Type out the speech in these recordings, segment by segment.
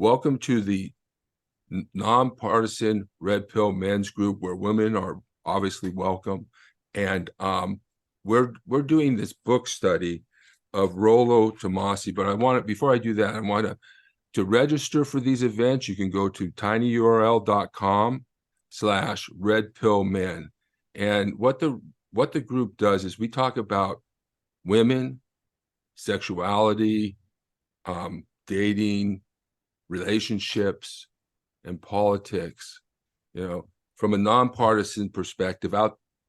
welcome to the nonpartisan Red Pill Men's Group, where women are obviously welcome. And we're doing this book study of Rollo Tomasso. But before I do that, I want to register for these events. You can go to tinyurl.com/redpillmen. And what the group does is we talk about women, sexuality, dating, relationships, and politics, from a nonpartisan perspective,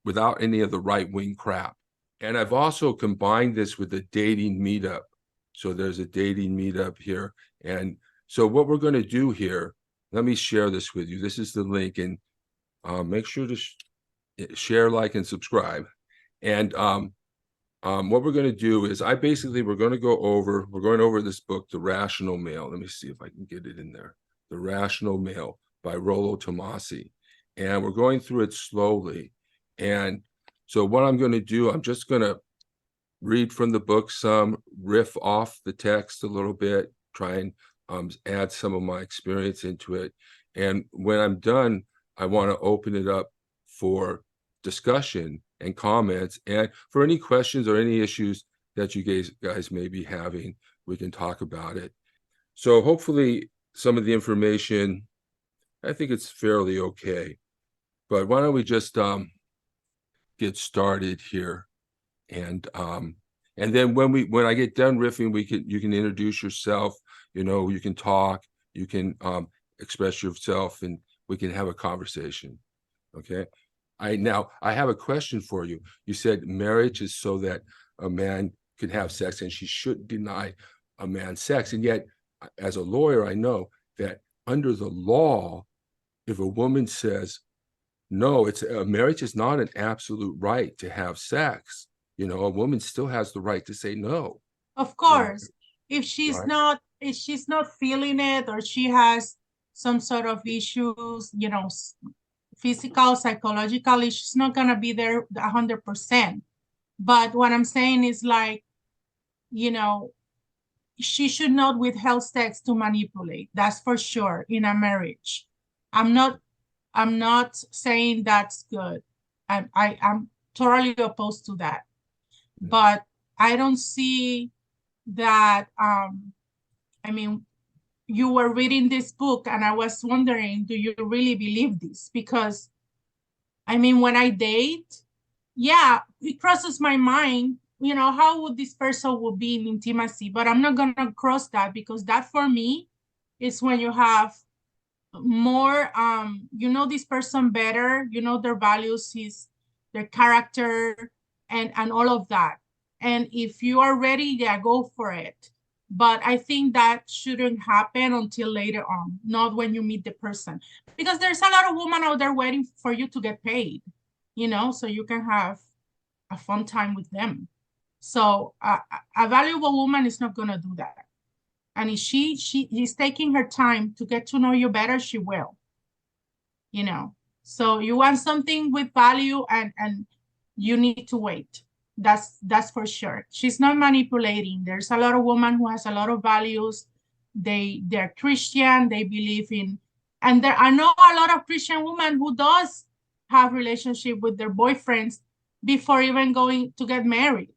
without any of the right-wing crap. And I've also combined this with a dating meetup. So there's a dating meetup here. And so what we're going to do here, let me share this with you. This is the link, and make sure to share, like, and subscribe. And what we're going to do is we're going over this book, The Rational Male. Let me see if I can get it in there. The Rational Male by Rollo Tomasso. And we're going through it slowly. And so what I'm going to do, I'm just going to read from the book some, riff off the text a little bit, try and add some of my experience into it. And when I'm done, I want to open it up for discussion and comments, and for any questions or any issues that you guys may be having, we can talk about it. So hopefully some of the information, I think it's fairly okay. But why don't we just get started here, and then when I get done riffing, you can introduce yourself. You can talk, you can express yourself, and we can have a conversation. Okay. I have a question for you. You said marriage is so that a man can have sex, and she shouldn't deny a man sex. And yet, as a lawyer, I know that under the law, if a woman says no, marriage is not an absolute right to have sex. A woman still has the right to say no. Of course, if she's right. not feeling it, or she has some sort of issues, physical, psychological, she's not gonna be there 100%. But what I'm saying is, like, she should not withhold sex to manipulate. That's for sure in a marriage. I'm not saying that's good. I'm totally opposed to that. But I don't see that. I mean, you were reading this book, and I was wondering, do you really believe this? Because, I mean, when I date, yeah, it crosses my mind, how would this person will be in intimacy? But I'm not gonna cross that, because that for me is when you have more, this person better, their values, their character, and all of that. And if you are ready, yeah, go for it. But I think that shouldn't happen until later on, not when you meet the person, because there's a lot of women out there waiting for you to get paid, so you can have a fun time with them. So a valuable woman is not going to do that. And if she's taking her time to get to know you better, she will. So you want something with value, and you need to wait. That's for sure. She's not manipulating. There's a lot of women who has a lot of values. They're Christian. They believe in, and I know a lot of Christian women who does have relationship with their boyfriends before even going to get married.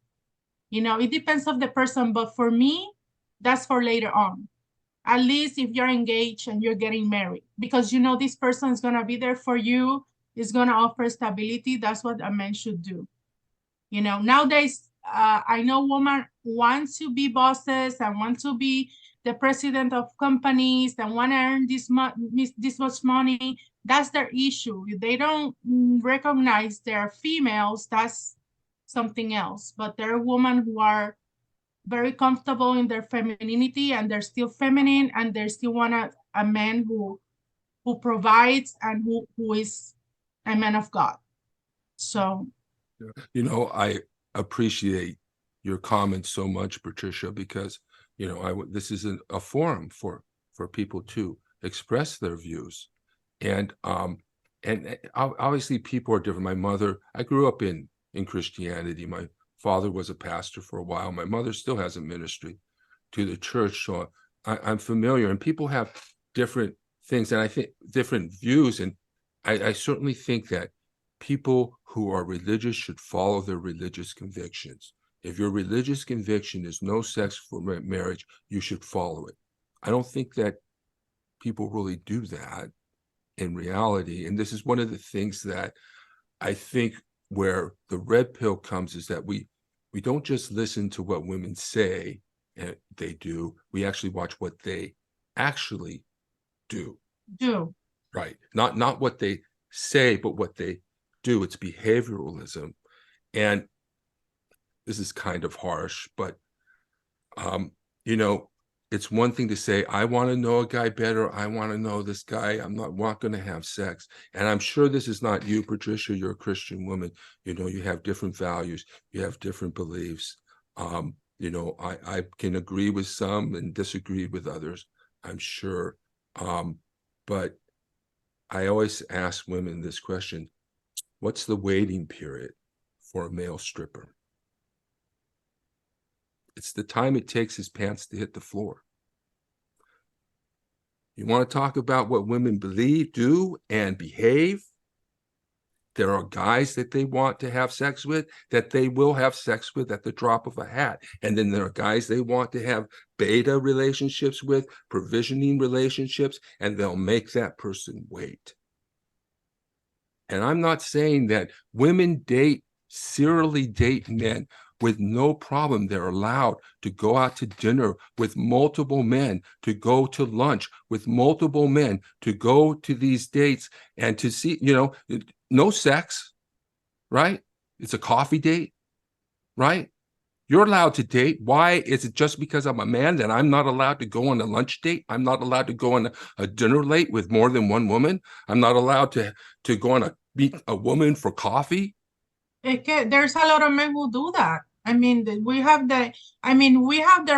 It depends on the person, but for me, that's for later on. At least if you're engaged and you're getting married, because this person is going to be there for you, is going to offer stability. That's what a man should do. Nowadays, I know women want to be bosses and want to be the president of companies and want to earn this much money. That's their issue. If they don't recognize they're females, that's something else. But there are women who are very comfortable in their femininity, and they're still feminine, and they still want a man who provides, and who is a man of God. So, I appreciate your comments so much, Patricia, because this is a forum for people to express their views, and obviously people are different. I grew up in Christianity. My father was a pastor for a while. My mother still has a ministry to the church. So I'm familiar, and people have different things, and I think different views. And I certainly think that people who are religious should follow their religious convictions. If your religious conviction is no sex for marriage, you should follow it. I don't think that people really do that in reality. And this is one of the things that I think where the red pill comes is that we don't just listen to what women say and they do. We actually watch what they actually do. Do. Right. Not what they say, but what they do. It's behavioralism. And this is kind of harsh, but you know, it's one thing to say, I want to know a guy better. I want to know this guy. I'm not going to have sex. And I'm sure this is not you, Patricia. You're a Christian woman. You know, you have different values. You have different beliefs. You know, I can agree with some and disagree with others, I'm sure. But I always ask women this question: what's the waiting period for a male stripper? It's the time it takes his pants to hit the floor. You want to talk about what women believe, do, and behave? There are guys that they want to have sex with that they will have sex with at the drop of a hat. And then there are guys they want to have beta relationships with, provisioning relationships, and they'll make that person wait. And I'm not saying that women serially date men with no problem. They're allowed to go out to dinner with multiple men, to go to lunch with multiple men, to go to these dates and to see, you know, no sex, right? It's a coffee date, right? You're allowed to date. Why is it just because I'm a man that I'm not allowed to go on a lunch date? I'm not allowed to go on a dinner date with more than one woman. I'm not allowed to go on meet a woman for coffee. There's a lot of men who do that. I mean, we have the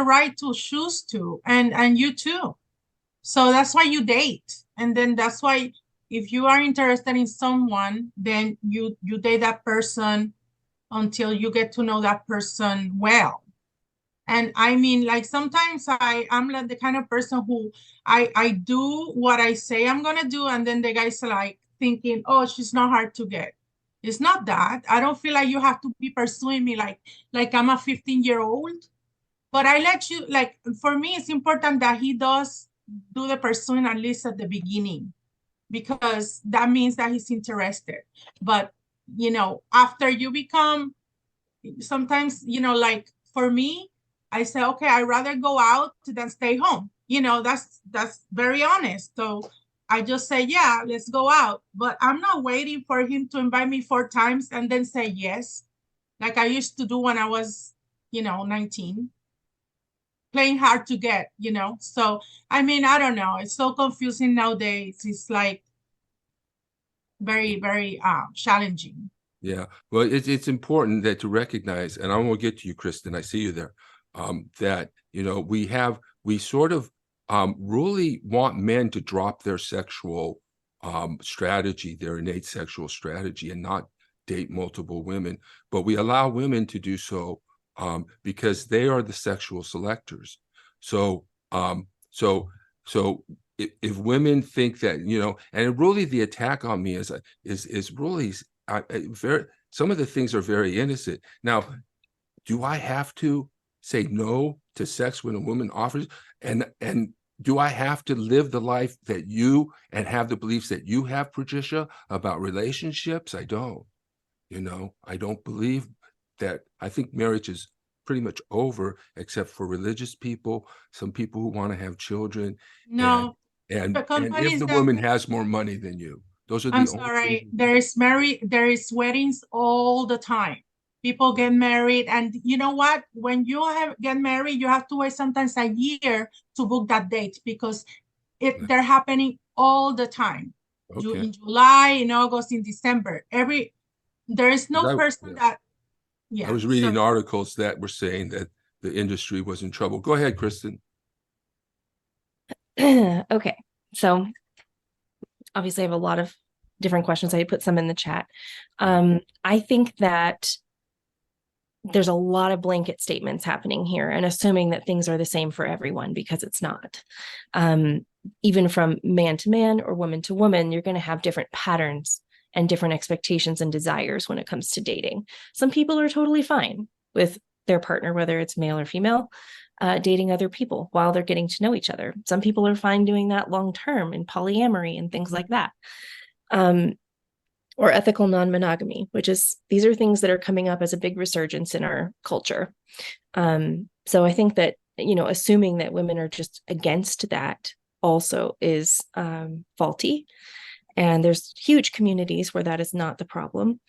right to choose to, and you too. So that's why you date. And then that's why if you are interested in someone, then you date that person until you get to know that person well. And I mean, like sometimes I'm like the kind of person who I do what I say I'm gonna do, and then the guy's like thinking, oh, she's not hard to get. It's not that. I don't feel like you have to be pursuing me like I'm a 15-year-old. But I let you, like, for me, it's important that he does do the pursuing at least at the beginning, because that means that he's interested. But after you become, sometimes, like for me, I say, okay, I'd rather go out than stay home. That's very honest. So I just say, yeah, let's go out. But I'm not waiting for him to invite me 4 times and then say yes, like I used to do when I was, 19, playing hard to get. So I mean, I don't know. It's so confusing nowadays. It's like very, very challenging. Yeah, well, it's important that to recognize, and I want to get to you, Kristen. I see you there. That we sort of really want men to drop their sexual strategy, their innate sexual strategy, and not date multiple women, but we allow women to do so because they are the sexual selectors. So, so if women think that, and really the attack on me is really very, some of the things are very innocent. Now, do I have to say no to sex when a woman offers? And do I have to live the life that you and have the beliefs that you have, Patricia, about relationships? I don't. I don't believe that. I think marriage is pretty much over, except for religious people, some people who want to have children, and No, the and if companies the that woman has more money than you. Those are I'm the only sorry, reasons. there is weddings all the time. People get married, and you know what? When you get married, you have to wait sometimes a year to book that date, because they're happening all the time. Okay. In July, in August, in December. There is no person Yeah. that, I yeah. was So reading articles that were saying that the industry was in trouble. Go ahead, Kristen. Okay. So obviously I have a lot of different questions. I put some in the chat. I think that there's a lot of blanket statements happening here and assuming that things are the same for everyone, because it's not. Even from man to man or woman to woman, you're going to have different patterns and different expectations and desires when it comes to dating. Some people are totally fine with their partner, whether it's male or female, dating other people while they're getting to know each other. Some people are fine doing that long term in polyamory and things like that. Or ethical non-monogamy, which is, these are things that are coming up as a big resurgence in our culture. So I think that, assuming that women are just against that also is faulty. And there's huge communities where that is not the problem.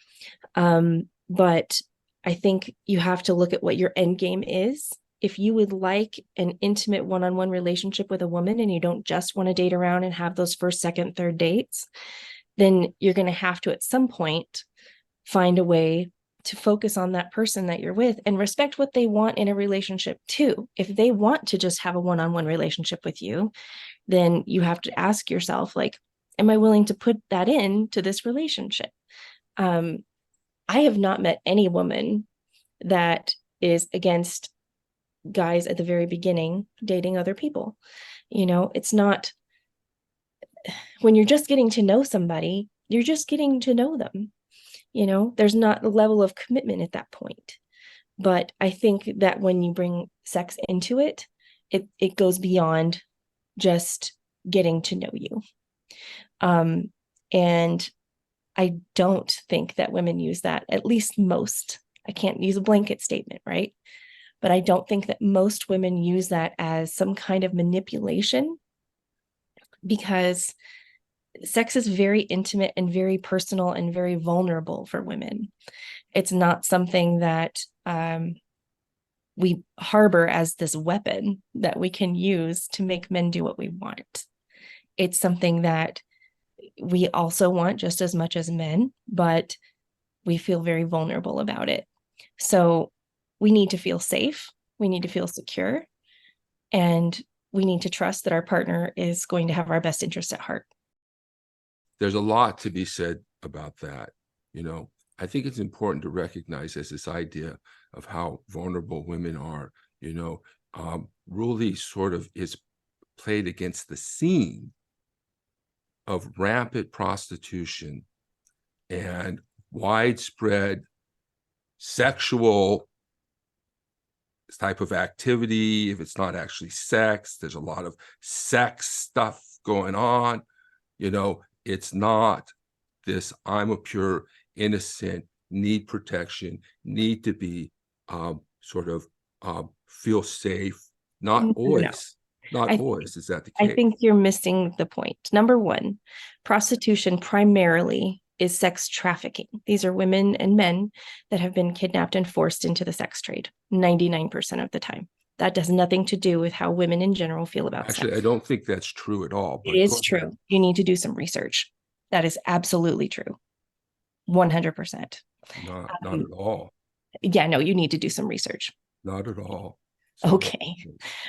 But I think you have to look at what your end game is. If you would like an intimate one-on-one relationship with a woman and you don't just want to date around and have those first, second, third dates, then you're going to have to, at some point, find a way to focus on that person that you're with and respect what they want in a relationship too. If they want to just have a one-on-one relationship with you, then you have to ask yourself, like, am I willing to put that into this relationship? I have not met any woman that is against guys at the very beginning dating other people. It's not, when you're just getting to know somebody, you're just getting to know them. There's not the level of commitment at that point. But I think that when you bring sex into it, it goes beyond just getting to know you. And I don't think that women use that, at least most. I can't use a blanket statement, right? But I don't think that most women use that as some kind of manipulation, because sex is very intimate and very personal and very vulnerable for women. It's not something that we harbor as this weapon that we can use to make men do what we want. It's something that we also want just as much as men, but we feel very vulnerable about it. So we need to feel safe. We need to feel secure. And we need to trust that our partner is going to have our best interest at heart. There's a lot to be said about that. I think it's important to recognize this idea of how vulnerable women are, really sort of is played against the scene of rampant prostitution and widespread sexual type of activity. If it's not actually sex, there's a lot of sex stuff going on. It's not this, I'm a pure innocent, need protection, need to be feel safe. Not always. Not always is that the case. I think you're missing the point. Number one, prostitution primarily is sex trafficking. These are women and men that have been kidnapped and forced into the sex trade 99% of the time. That has nothing to do with how women in general feel about sex. Actually, I don't think that's true at all. It is true. You need to do some research. That is absolutely true. 100%. Not at all. Yeah, no, you need to do some research. Not at all. Okay.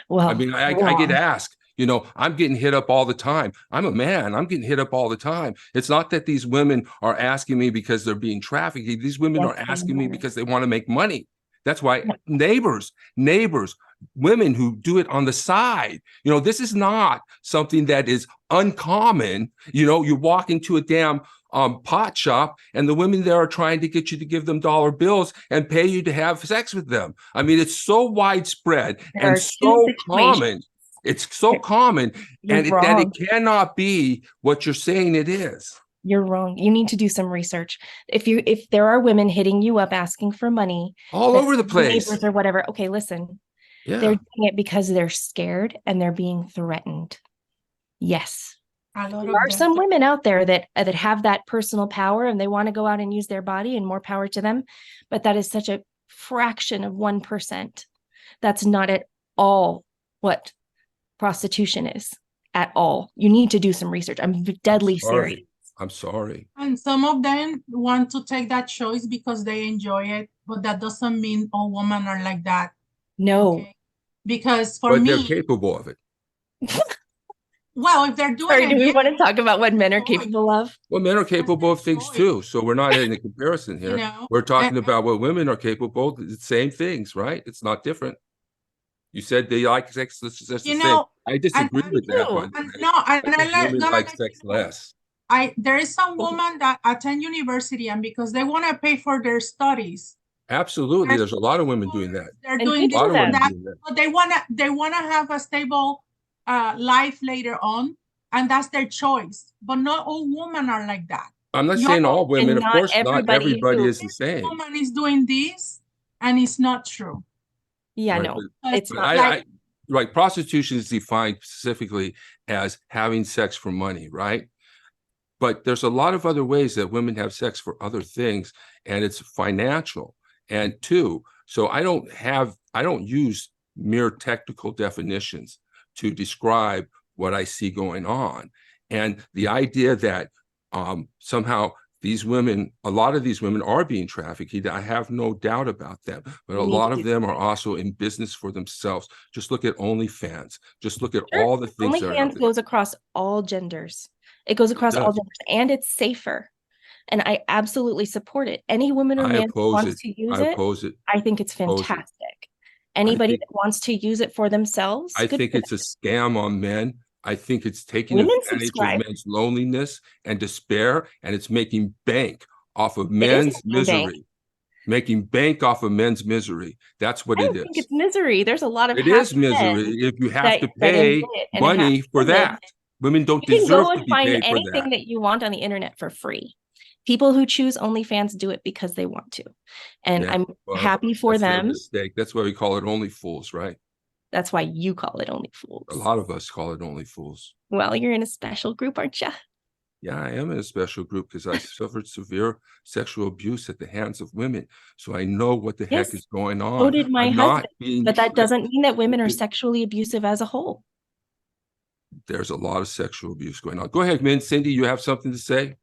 Well, I mean, I get asked, I'm getting hit up all the time. I'm a man. I'm getting hit up all the time. It's not that these women are asking me because they're being trafficked. These women are asking me because they want to make money. That's why neighbors, women who do it on the side, this is not something that is uncommon. You walk into a damn pot shop and the women there are trying to get you to give them dollar bills and pay you to have sex with them. I mean, it's so widespread and so common. It's so common and that it cannot be what you're saying it is. You're wrong. You need to do some research. If there are women hitting you up asking for money all over the place neighbors or whatever, okay, listen. Yeah. They're doing it because they're scared and they're being threatened. Yes. There are some women out there that have that personal power and they want to go out and use their body, and more power to them. But that is such a fraction of 1%. That's not at all what prostitution is at all. You need to do some research. I'm deadly serious. I'm sorry. And some of them want to take that choice because they enjoy it, but that doesn't mean all women are like that. No. Okay? Because but they're capable of it. Well, if they're doing Sorry, it, do we yeah, want to talk about what men are choice. capable of? Well, men are That's capable their of things choice, too. So we're not in a comparison you here. know. We're talking And about what women are capable of, the same things, right? It's not different. You said they like sex, that's just the you same. know, I disagree and with that, by too. the way. no, I and think women gonna like let sex you know. less. There is some woman that attend university, and because they want to pay for their studies, Absolutely. There's a lot of women course, doing that. they're And doing good A this lot for of and women them. that, doing that. but they wanna have a stable life later on, and that's their choice. But not all women are like that. I'm not Your saying all women, And of not course, not everybody everybody who, is the same. woman is doing this, and it's not true. yeah, Right. no, But it's But not. like, right, prostitution is defined specifically as having sex for money, right? But there's a lot of other ways that women have sex for other things, and it's financial. And two, so I don't use mere technical definitions to describe what I see going on. And the idea that somehow these women, a lot of these women are being trafficked, I have no doubt about them, but a Me lot of too. them are also in business for themselves. Just look at OnlyFans. Just look at Sure. all the things that are out OnlyFans there. goes across all genders. It goes across all does. genders, and it's safer. And I absolutely support it. Any woman or I man who oppose wants it. to use I it, oppose it. I think it's Oppose it. fantastic. Anybody think that wants to use it for themselves, I good think for it's a scam on men. I think it's taking them. Women advantage of subscribe. men's loneliness and despair, and it's making bank off of It is men's making bank. misery. Making bank off of men's misery. That's what I it don't think is. it's misery. There's a lot of It happy is misery men if you have that to enjoy pay it and have money for women. that. Women don't You can deserve go to and be find paid for anything that. that you want on the internet for free. People who choose OnlyFans do it because they want to. And Yeah, I'm well, happy for that's their them. mistake. That's why we call it only fools, right? That's why you call it Only A Fools. lot of us call it only fools. Well, you're in a special group, aren't you? Yeah, I am in a special group because I suffered severe sexual abuse at the hands of women. So I know what the heck Yes, is going so on. did my I'm husband. not being But that doesn't mean that women are tricked. sexually abusive as a whole. There's a lot of sexual abuse going on. Go ahead, Min. Cindy, you have something to say?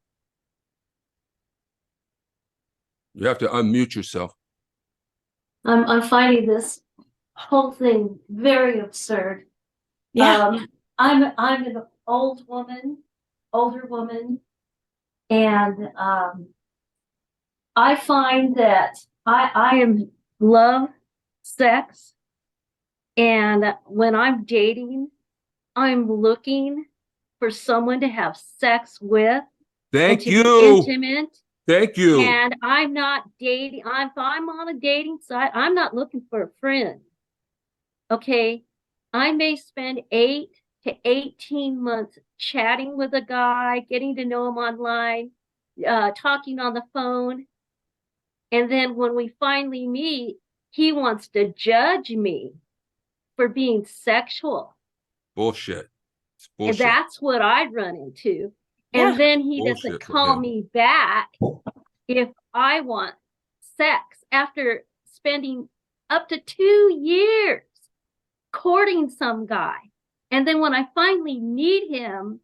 You have to unmute yourself. I'm finding this whole thing very absurd. Yeah. I'm an older woman, and I find that I am love sex, and when I'm dating, I'm looking for someone to have sex with and Thank to be you. intimate. Thank you. And I'm not dating. If I'm on a dating site, I'm not looking for a friend. Okay. I may spend 8 to 18 months chatting with a guy, getting to know him online, talking on the phone. And then when we finally meet, he wants to judge me for being sexual. Bullshit. It's And bullshit. that's what I'd run into. Yeah. And then he Bullshit doesn't for call him. me back if I want sex after spending up to 2 years courting some guy. And then when I finally meet him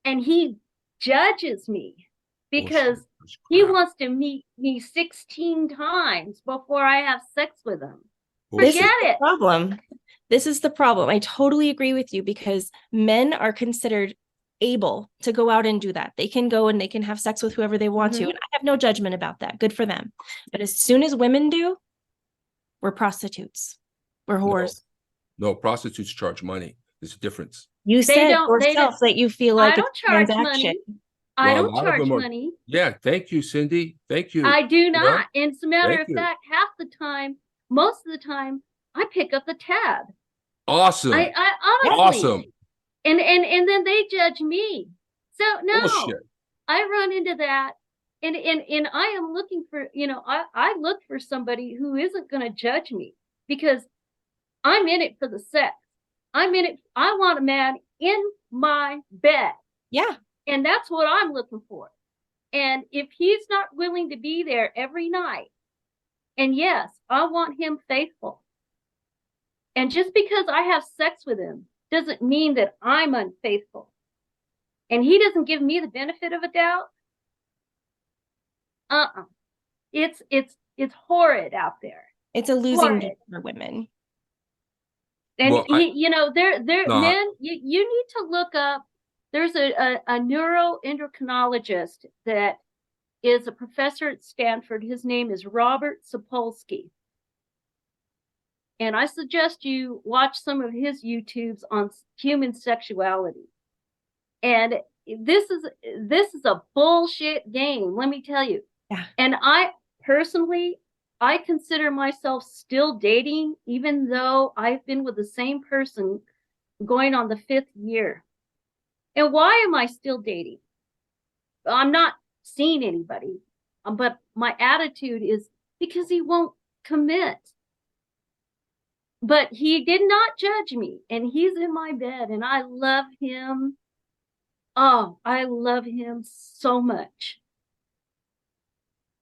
and he judges me because he wants to meet me 16 times before I have sex with him. This Forget is the it. problem. This is the problem. I totally agree with you because men are considered able to go out and do that. They can go and they can have sex with whoever they want to. And I have no judgment about that. Good for them. But as soon as women do, we're prostitutes. We're whores. No, prostitutes charge money. There's a difference. You said don't- yourself that you feel like I don't it's a charge transaction. money. I Well, a don't lot of charge them are- money. Yeah, thank you, Cindy. Thank you. I do You know? not. And as a matter Thank of you. fact, half the time, most of the time, I pick up the tab. Awesome. I honestly, Awesome. and then they judge me. So no, Bullshit. I run into that, and I am looking for, I look for somebody who isn't going to judge me because I'm in it for the sex. I'm in it. I want a man in my bed. Yeah. And that's what I'm looking for. And if he's not willing to be there every night, and yes, I want him faithful. And just because I have sex with him doesn't mean that I'm unfaithful. And he doesn't give me the benefit of a doubt. It's horrid out there. It's a losing Horrid. game for women. And Well, you know, they're no, men, you need to look up. There's a neuroendocrinologist that is a professor at Stanford. His name is Robert Sapolsky. And I suggest you watch some of his YouTubes on human sexuality. And this is a bullshit game, let me tell you. Yeah. And I personally, I consider myself still dating, even though I've been with the same person going on the 5th year. And why am I still dating? I'm not seeing anybody, but my attitude is because he won't commit. But he did not judge me, and he's in my bed, and I love him. Oh, I love him so much.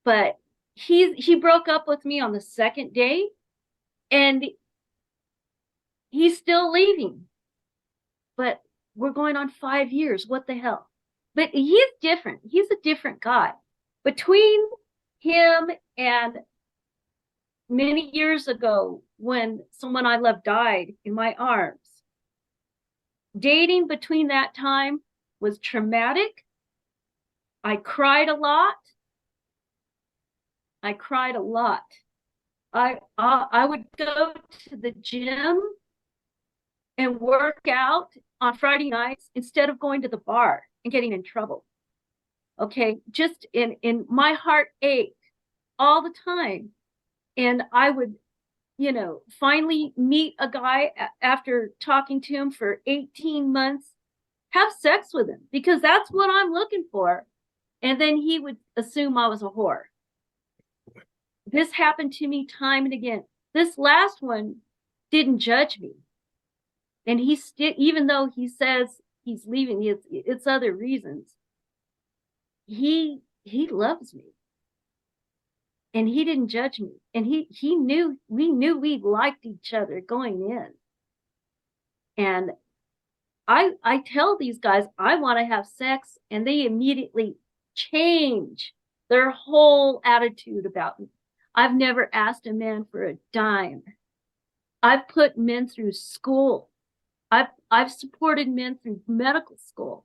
But he broke up with me on the 2nd date, and he's still leaving. But we're going on 5 years. What the hell? But he's different. He's a different guy. Between him and many years ago, when someone I loved died in my arms, dating between that time was traumatic. I cried a lot. I cried a lot. I would go to the gym and work out on Friday nights instead of going to the bar and getting in trouble. Okay, just in my heart ached all the time. And I would, you know, finally meet a guy after talking to him for 18 months, have sex with him because that's what I'm looking for. And then he would assume I was a whore. This happened to me time and again. This last one didn't judge me. And he still, even though he says he's leaving, it's other reasons. He loves me. And he didn't judge me. And we knew we liked each other going in. And I tell these guys I want to have sex, and they immediately change their whole attitude about me. I've never asked a man for a dime. I've put men through school. I've supported men through medical school.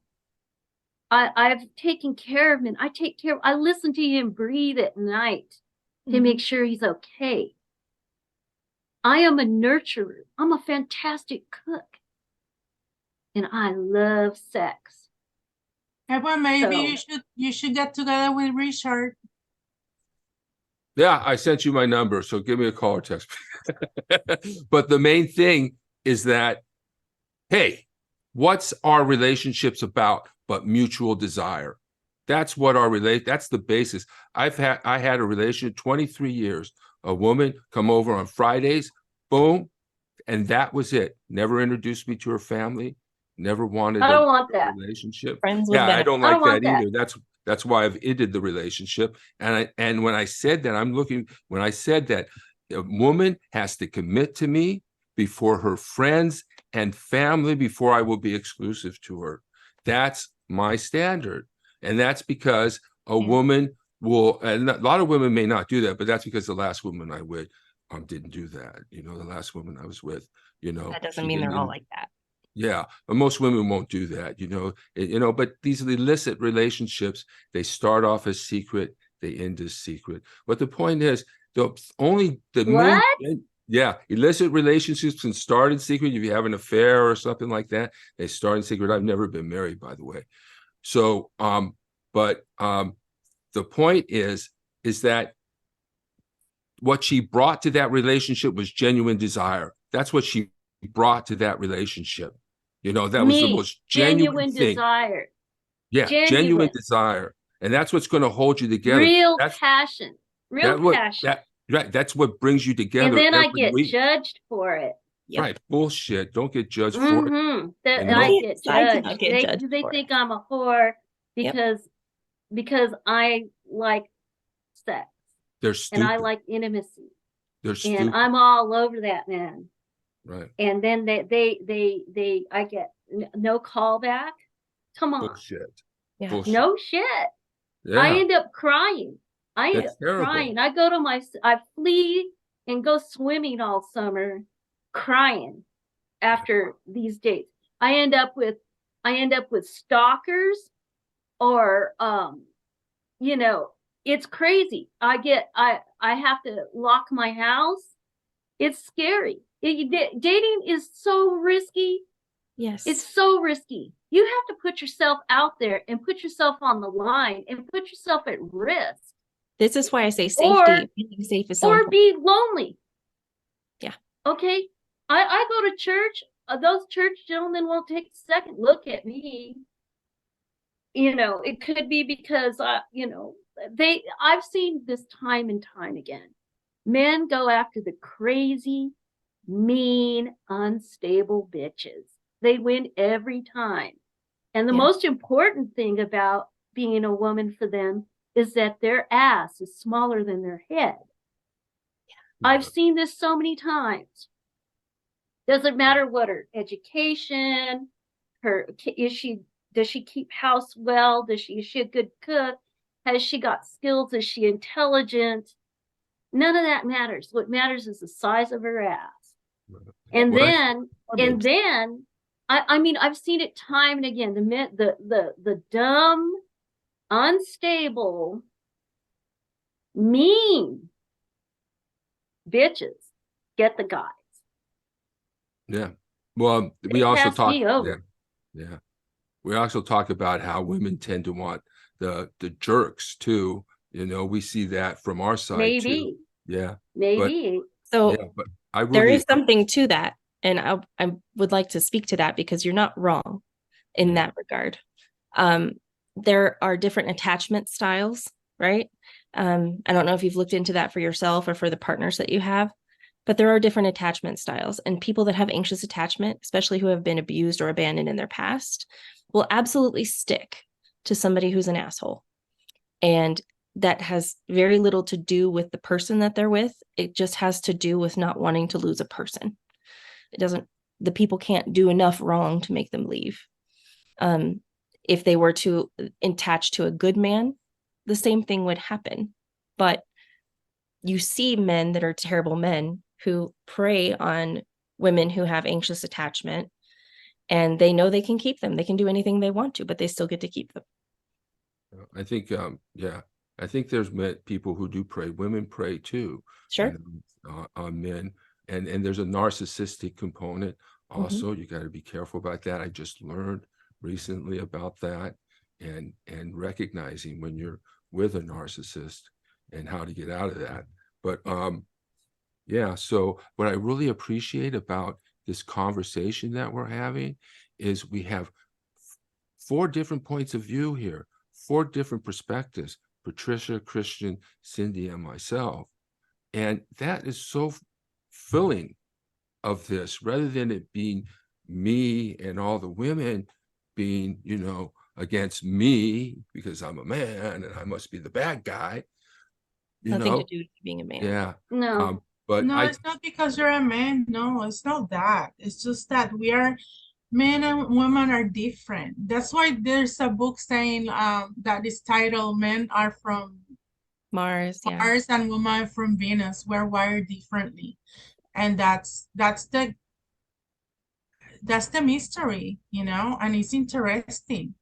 I've taken care of men. I listen to him breathe at night to make sure he's okay. I am a nurturer. I'm a fantastic cook. And I love sex. Yeah, well, maybe you should get together with Richard. yeah, I sent you my number, so give me a call or text. But the main thing is that, hey, what's our relationships about but mutual desire? That's what that's the basis. I had a relationship 23 years, a woman come over on Fridays, boom, and that was it. Never introduced me to her family, never wanted I don't want that relationship. Friends with I that. don't I like don't want that either. That's why I've ended the relationship. And when I said that, when I said that a woman has to commit to me before her friends and family, before I will be exclusive to her. That's my standard. And that's because a woman will, and a lot of women may not do that, but that's because the last woman I with didn't do that. You know, the last woman I was with, you know. That doesn't mean they're all like that. Yeah, but most women won't do that, you know. But these illicit relationships, they start off as secret, they end as secret. But the point is, illicit relationships can start in secret. If you have an affair or something like that, they start in secret. I've never been married, by the way. So, but the point is that what she brought to that relationship was genuine desire. That's what she brought to that relationship. You know, that was the most genuine thing. Desire. Yeah, genuine desire. And that's what's going to hold you together. Real passion. Passion. Right. That's what brings you together. And then I get judged for it. Yep. Right. Bullshit. Don't get judged for it. I get judged. They think I'm a whore because I like sex. They're stupid. And I like intimacy. They're stupid. And I'm all over that, man. Right. And then I get no callback. Come on. Bullshit. Yeah. Bullshit. No shit. Yeah. I end up crying. I flee and go swimming all summer crying after these dates. I end up with stalkers, or you know, it's crazy. I have to lock my house. It's scary. Dating is so risky. Yes. It's so risky. You have to put yourself out there and put yourself on the line and put yourself at risk. This is why I say safety. Being safe is so or important. be lonely. Yeah. Okay. I go to church. Those church gentlemen won't take a second look at me. You know, it could be because you know, I've seen this time and time again. Men go after the crazy, mean, unstable bitches. They win every time. And the most important thing about being a woman for them is that their ass is smaller than their head. Yeah. I've seen this so many times. Doesn't matter what her education, does she keep house well? Is she a good cook? Has she got skills? Is she intelligent? None of that matters. What matters is the size of her ass. And then I mean, I've seen it time and again. The dumb, unstable, mean bitches get the guys. Yeah. Well, we also talk. Yeah. We also talk about how women tend to want the jerks too. You know, we see that from our side too. Yeah. Maybe. But there is something to that. And I would like to speak to that, because you're not wrong in that regard. There are different attachment styles, right? I don't know if you've looked into that for yourself or for the partners that you have, but there are different attachment styles, and people that have anxious attachment, especially who have been abused or abandoned in their past, will absolutely stick to somebody who's an asshole. And that has very little to do with the person that they're with. It just has to do with not wanting to lose a person. The people can't do enough wrong to make them leave. If they were to attach to a good man, the same thing would happen. But you see men that are terrible men who prey on women who have anxious attachment, and they know they can keep them. They can do anything they want to, but they still get to keep them. I think, I think there's people who do prey. Women prey too. Sure. On men. And there's a narcissistic component also. You got to be careful about that. I just learned recently about that, and recognizing when you're with a narcissist and how to get out of that. But so what I really appreciate about this conversation that we're having is we have 4 different points of view here, 4 different perspectives: Patricia, Christian, Cindy, and myself. And that is so filling of this, rather than it being me and all the women being, you know, against me because I'm a man and I must be the bad guy. Nothing to do with being a man. Yeah. No. But no, it's not because you're a man. No, it's not that. It's just that men and women are different. That's why there's a book saying that is titled "Men Are from Mars, Mars and Women from Venus. We're wired differently." And that's the mystery, you know, and it's interesting.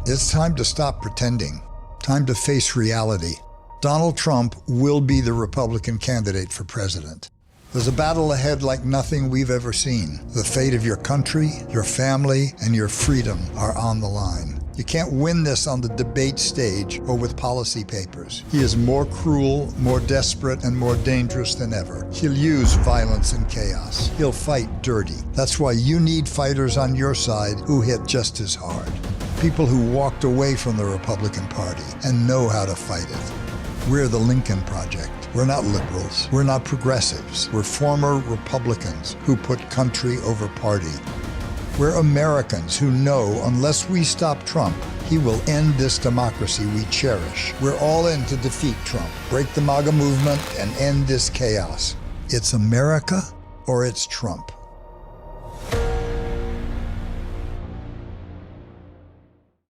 It's time to stop pretending. Time to face reality. Donald Trump will be the Republican candidate for president. There's a battle ahead like nothing we've ever seen. The fate of your country, your family, and your freedom are on the line. You can't win this on the debate stage or with policy papers. He is more cruel, more desperate, and more dangerous than ever. He'll use violence and chaos. He'll fight dirty. That's why you need fighters on your side who hit just as hard. People who walked away from the Republican Party and know how to fight it. We're the Lincoln Project. We're not liberals. We're not progressives. We're former Republicans who put country over party. We're Americans who know unless we stop Trump, he will end this democracy we cherish. We're all in to defeat Trump, break the MAGA movement, and end this chaos. It's America or it's Trump.